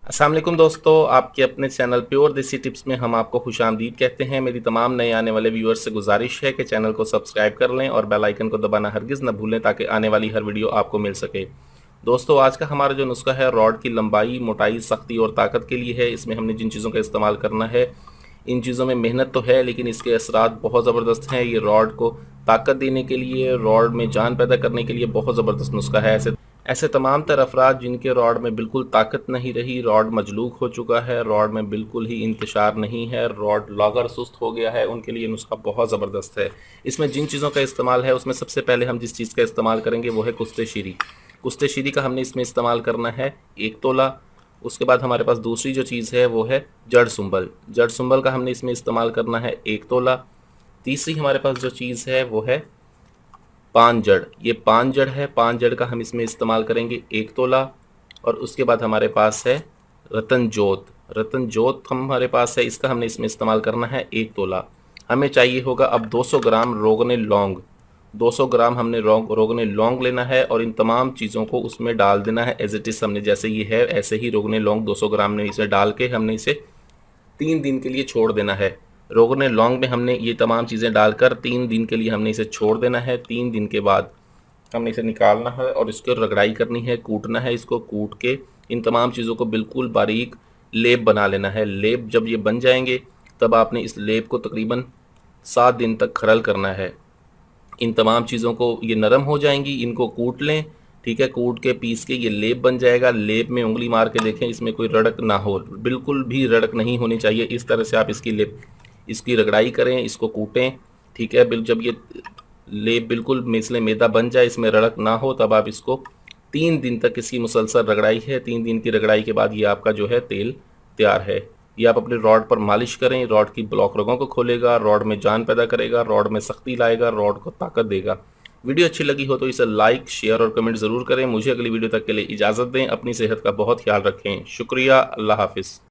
अस्सलाम वालेकुम दोस्तों, आपके अपने चैनल प्योर देसी टिप्स में हम आपको खुशामदीद कहते हैं। मेरी तमाम नए आने वाले व्यूअर्स से गुजारिश है कि चैनल को सब्सक्राइब कर लें और बेल आइकन को दबाना हरगिज़ न भूलें ताकि आने वाली हर वीडियो आपको मिल सके। दोस्तों, आज का हमारा जो नुस्खा है रॉड की लंबाई, मोटाई, सख्ती और ताकत के लिए है। इसमें हमने जिन चीज़ों का इस्तेमाल करना है, इन चीज़ों में मेहनत तो है लेकिन इसके असरात बहुत ज़बरदस्त हैं। ये रॉड को ताकत देने के लिए, रॉड में जान पैदा करने के लिए बहुत ज़बरदस्त नुस्खा है। ऐसे ऐसे तमाम तर अफराद जिनके रॉड में बिल्कुल ताकत नहीं रही, रॉड मजलूक हो चुका है, रॉड में बिल्कुल ही इंतशार नहीं है, रॉड लागर सुस्त हो गया है, उनके लिए नुस्खा बहुत ज़बरदस्त है। इसमें जिन चीज़ों का इस्तेमाल है उसमें सबसे पहले हम जिस चीज़ का इस्तेमाल करेंगे वो है कुश्ते शीरी। कुश्ते शीरी का हमने इसमें इस्तेमाल करना है 1 तोला। उसके बाद हमारे पास दूसरी जो चीज़ है वो है जड़ सुंबल। जड़ सुंबल का हमने इसमें इस्तेमाल करना है 1 तोला। तीसरी हमारे पास जो चीज़ है वो है पान जड़। ये पान जड़ है, पान जड़ का हम इसमें इस्तेमाल करेंगे 1 तोला। और उसके बाद हमारे पास है रतन जोत। रतन जोत हमारे पास है, इसका हमने इसमें इस्तेमाल करना है 1 तोला। हमें चाहिए होगा अब 200 ग्राम रोगने लौंग। 200 ग्राम हमने रोगने लौंग लेना है और इन तमाम चीज़ों को उसमें डाल देना है एज इट इज़। हमने जैसे ये है ऐसे ही रोगने लौंग 200 ग्राम में इसे डाल के हमने इसे 3 दिन के लिए छोड़ देना है। रोगने लौंग में हमने ये तमाम चीज़ें डालकर 3 दिन के लिए हमने इसे छोड़ देना है। 3 दिन के बाद हमने इसे निकालना है और इसको रगड़ाई करनी है, कूटना है। इसको कूट के इन तमाम चीज़ों को बिल्कुल बारीक लेप बना लेना है। लेप जब ये बन जाएंगे तब आपने इस लेप को तकरीबन 7 दिन तक खरल करना है। इन तमाम चीज़ों को ये नरम हो जाएंगी, इनको कूट लें। ठीक है, कूट के पीस के ये लेप बन जाएगा। लेप में उंगली मार के देखें इसमें कोई रड़क ना हो, बिल्कुल भी रड़क नहीं होनी चाहिए। इस तरह से आप इसकी रगड़ाई करें, इसको कूटें। ठीक है, जब ये लेप बिल्कुल मिसले मैदा बन जाए, इसमें रड़क ना हो, तब आप इसको 3 दिन तक इसकी मुसलसल रगड़ाई है। 3 दिन की रगड़ाई के बाद ये आपका जो है तेल तैयार है। ये आप अपने रॉड पर मालिश करें, रॉड की ब्लॉक रगों को खोलेगा, रॉड में जान पैदा करेगा, रॉड में सख्ती लाएगा, रॉड को ताकत देगा। वीडियो अच्छी लगी हो तो इसे लाइक, शेयर और कमेंट ज़रूर करें। मुझे अगली वीडियो तक के लिए इजाज़त दें। अपनी सेहत का बहुत ख्याल रखें। शुक्रिया। अल्लाह हाफिज़।